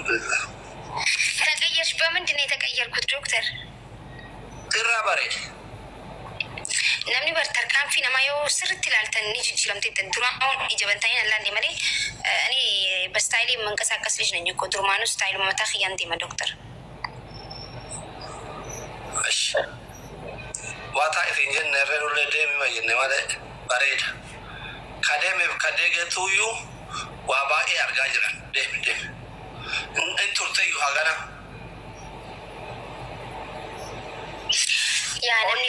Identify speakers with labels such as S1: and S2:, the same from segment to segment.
S1: لله.
S2: تغيرش بمن دني تغير كنت دكتور
S1: ترى بريد
S2: namni bartarkaan fi nama yoo sirriitti ilaaltan ni jijjiiramte duraan ijabantaayina ilaalle malee ani bastaayilii manqasaaqas ልጅ ነኝ እኮ durmaanu staayil mataa xiyyaan deema doktor
S1: ዋታ ኢፊን ጀነረን ሁሌ ደም ይመየነ ማለት ባሬዳ ካደም ካደገቱዩ ዋባኤ አርጋ ጅራን ደም ደም እንቱርተዩ ሀገና yaa namni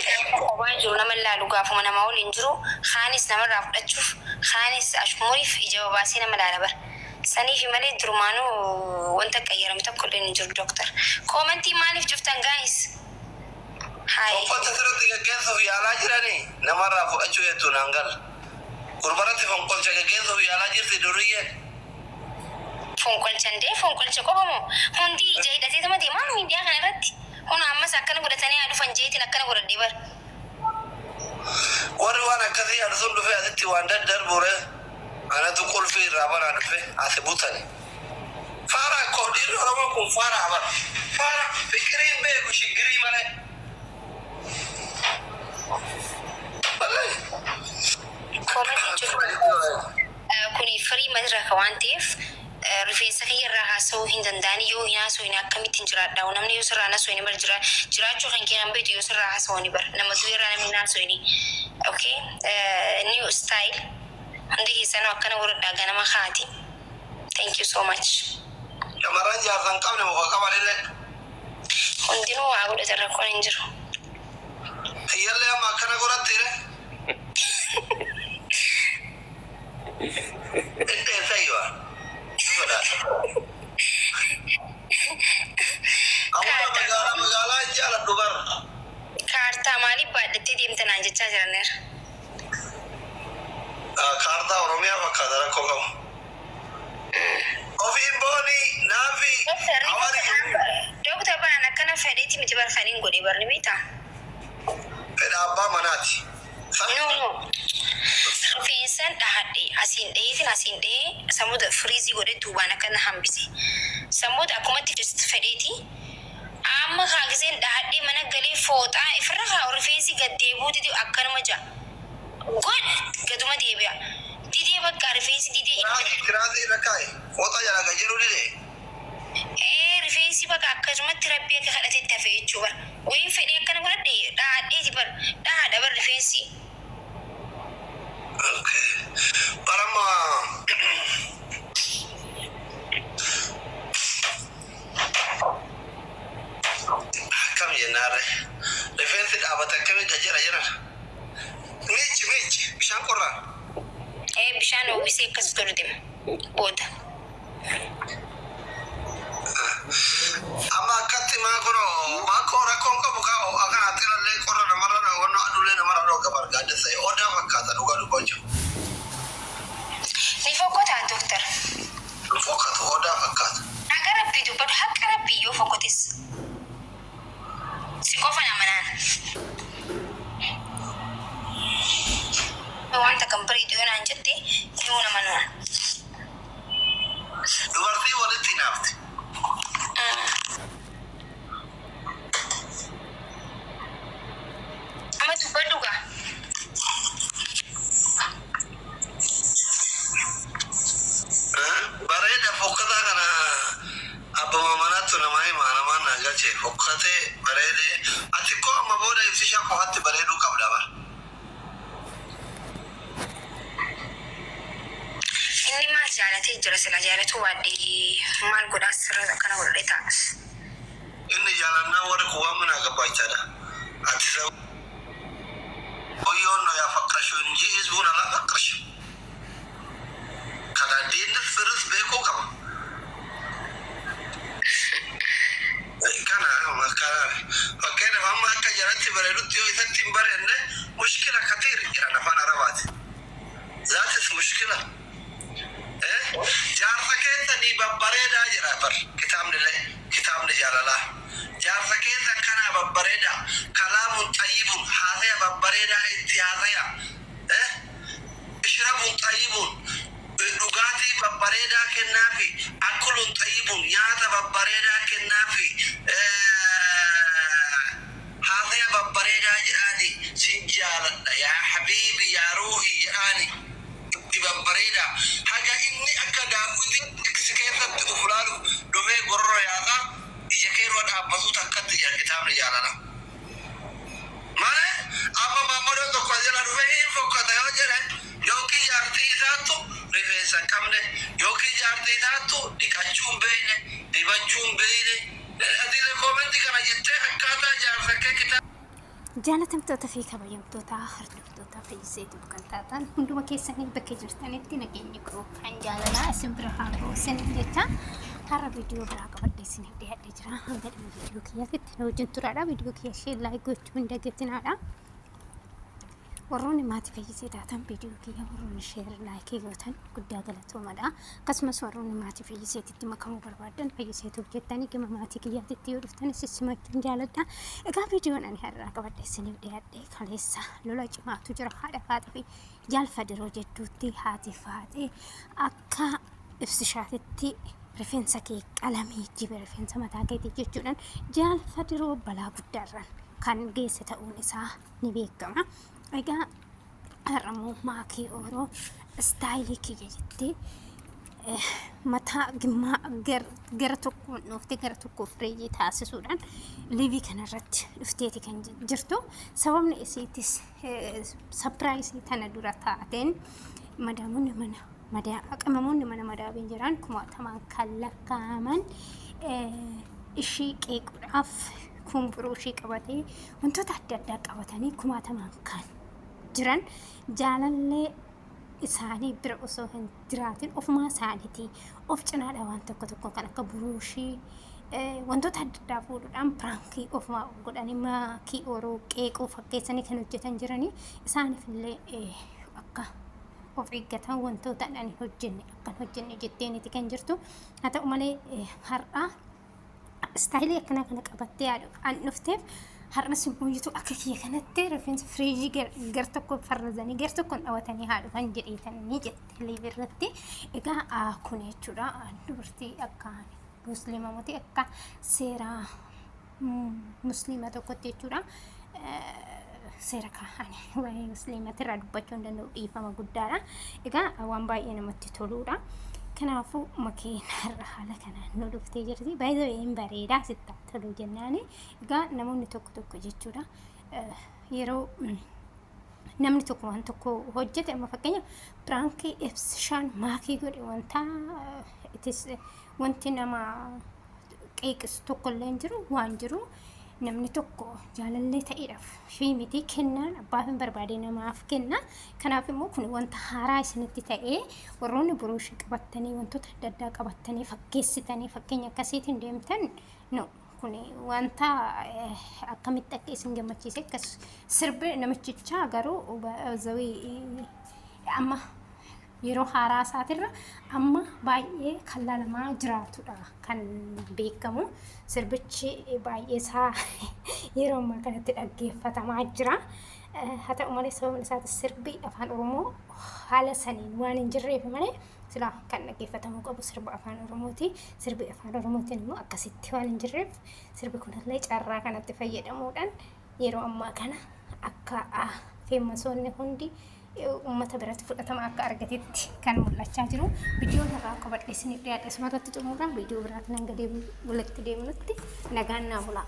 S1: waan jiru nama laalu gaafuma nama waliin jiru khaanis namarraa fudhachuuf khaanis ashmuriif ija babaasee nama laala bar saniif malee durmaanuu wanta qayyarame tokko illee hin jiru doktor koomentii maaliif cuftan gaayis hayi uffata sirriitti gaggeessuuf yaalaa jiranii namarraa fudhachuu jettuun hangal gurbaratti fonqolcha gaggeessuuf yaalaa jirti duriyyeen fonqolcha qofamoo hundi ija hidhateetuma deemaa miidiyaa kana irratti هنا عمس أكنا قد تاني ألو فنجيتي أكنا قد ديبر وروانا كذي أرسل في هذا التوان در بوره أنا تقول في رابر أنا في أثبوتني فارا كودير رابر كم فارا أمر فارا فكري بيه كشي غري ماله والله كوني فري مدرة كوانتيف rifeensa kiyyarraa haasa'uu hin danda'ani yoo hin haasa'u hin akkamittiin jiraadha namni yoo sirraa haasa'u hin bar jiraachuu kan keenan beetu yoo sirraa haasa'u hin bar nama du'eerraa namni hin haasa'u hin okay new style hundi keessanuu akkana godhadhaa ganama haati thank you so much shamarran jaarsan qabne muka qabalillee hundinuu waa godhatan rakkoon hin jiru hiyyallee amma akkana godhattiire itteessayyuwa magaalaa jaala dubar kaartaa maaliif baadhattee deemtanaan jechaa jiraneera kaartaa oromiyaa fakkaata rakkoo qabu ofiin boonii naafi doktor baraan akkana fedheeti miti barfaniin godhee barni beektaa fedha abbaa manaati rifeensan dhahadhe asiin dhahee samuuda firiizii godhe duubaan akkana hambise samuuda akkumatti just fedheeti amma kaagiseen dhahadhe mana galee fooxaa ifirra kaa rifeensi gaddeebuu didi akkanuma jaa god gaduma deebi'a didee bakka rifeensi didee kiraasii irra kaaye fooxaa jala gajeeluu didee rifeensi bakka akkasumatti rabbii akka kadhatetti hafe jechuu bar wayin fedhee akkana godhadhe dhahadheeti bar dhahadha bar rifeensi okay parama kam yenare defense abata kame gajera jera mich bishan korra bishan obise kasturdim boda ama katti ma kora konko buka agana tela le korra na marana wono adule na marana gabar gadde sai oda makata duga dugojo ni fokota doctor fokata oda makata agara bidu bad hakara biyo fokotis sikofa na manan wanta kampari diyo na anjette yuna manwa dubarti walati nafti ama tu baduga bareda fokata kana abba manatu na mai mana gache fokate barede atiko maboda ifisha ko hatti baredu kabda ba inni ma jaalate jira sila jaalatu wadde mal goda sirra kana godhe taas inni jaalanna wara ko wamna gabachada atisa oyono ya fakasho nji izbuna la fakasho kada din firus be ko kam kana makara fakena mama ka jarati baredu tiyo isatti barenne mushkila kathir ira nafana rabat zaat mushkila jaarsa keessa ni babbareeda jira bar kitaabni jaalala jaarsa keessa kana babbareeda kalaamun tayyibun haasaya babbareeda itti haasaya ishrabun tayyibun dhugaatii babbareedaa kennaafi akulun tayyibun
S3: نياتا ببريدا كنافي هذا ببريدا جاني سنجالنا يا حبيبي يا روحي جاني ببريدا حاجة إني أكدا ودي سكيرة تفلالو دومي قرر يانا إجاكيرو أبسو تكت يا كتاب رجالنا ماله أما بمرو تقدر أروي فكذا يوجره يوكي جارتي ذاتو ريفيسا كامله يوكي جارتي ذاتو ديكاتشوم بينه ديباتشوم بينه هذه الكومنت كنا جتة حكاتا جارتك كتاب
S4: jaalatamtoota fi kabajamtoota hordoftoota fayyisee kan taatan hunduma keessanii bakka jirtanitti nageenya koo kan jaalalaa isin bira haa ga'u isiniif jecha har'a viidiyoo biraa qabadhee isiniif dhiyaadhee jira. Hanga dhuma viidiyoo kiyyaatti na wajjin turaadha. Viidiyoo kiyya ishee laayik gochuu hin dagatinaa. warroonni maatii fayyisee taatan viidiyoo kiyya warroonni sheer laayikii gootan guddaa galatoomadha. Akkasumas warroonni maatii fayyiseetitti makamuu barbaadan fayyiseetuuf jettanii gama maatii kiyyaatitti yoo dhuftan sissimachuun jaaladha. Egaa viidiyoon ani har'aa qabadhe isiniif dhiyaadhe kaleessa lola cimaatu jira haadha faaxii fi jaalfadiroo jedhuutti haati faaxee akka ibsishaatitti rifeensa kee qalamii jibe rifeensa mataa keetii jechuudhaan jaalfadiroo balaa guddaarraan kan geesse ta'uun isaa ni beekama. Egaa har'ammoo maakii ooroo istaayilii kiyya jettee mataa gimmaa gara tokkoon dhuftee gara tokkoof reeyyii taasisuudhaan liivii kanarratti dhufteeti kan jirtu. Sababni isiitis sapiraayisii tana dura taateen qaamamoonni mana madaabin jiran kumaatamaan kan lakkaa'aman ishii qeequudhaaf kumbiroo ishii qabatee wantoota adda addaa qabatanii kumaatamaan kan jiran jaalallee isaanii bira osoo hin jiraatin ofumaa isaaniitii of cinaadha waan tokko kan akka buruushii wantoota adda addaa fuudhuudhaan piraankii ofumaa godhanii maakii ooroo qeequu fakkeessanii kan hojjetan jiranii isaaniif illee akka of eeggatan wantoota ani hojjenne jetteeniiti kan jirtu. Haa ta'u malee har'aa istaayilii akkanaa kana qabattee yaadu an dhufteef har'a simboonyitu akka kiyya kanatti rifeensa firiijii gar tokko farrazanii gar tokkoon dhawatanii haadhu kan jedheetanii jette liiv irratti. Egaa kun jechuudha dubartii akka musliima mootii akka seera musliima tokkotti jechuudha. Seera kaa'anii waa'ee musliimatti irraa dubbachuu hin danda'u dhiifama guddaadha. Egaa waan baay'ee namatti toluudha. Kanaafuu makiinarra haala kanaan nu dhuftee jirti. Baay'ee bareedaa sitti tolu jennaani. Egaa namoonni tokko jechuudha yeroo namni tokko waan tokko hojjete amma fakkeenya piraankii ibsishaan maakii godhe wanti nama qeeqisu tokko illee hin jiru waan jiru. Namni tokko jaalallee ta'eedhaaf fi miti kennaan abbaaf hin barbaade namaaf kenna. Kanaaf immoo kun wanta haaraa isinitti ta'ee warroonni buruushii qabattanii wantoota adda addaa qabattanii fakkeessitanii fakkeenya akkasiitiin deemtan no kun wanta akkamitti akka isin gammachiise akkas sirbi namichichaa garuu zawii amma yeroo haaraa isaatirra amma baay'ee kan lalamaa jiraatudha kan beekamu. Sirbichi baay'ee isaa yeroo ammaa kanatti dhaggeeffatamaa jira. Haa ta'u malee sababni isaatis sirbi afaan Oromoo haala saniin waan hin jirreef malee silaa kan dhaggeeffatamuu qabu sirba afaan Oromooti. Sirbi afaan Oromootiin immoo akkasitti waan hin jirreef sirbi kunillee carraa kanatti fayyadamuudhaan yeroo ammaa kana akka feemasoonni hundi ummata biratti fudhatama akka argatetti kan mul'achaa jiru. Viidiyoo irraa qabadhee isiniif dhiyaadhe asumarratti xumuruudhaan viidiyoo biraatiin hanga walitti deemnutti nagaan naa bulaa.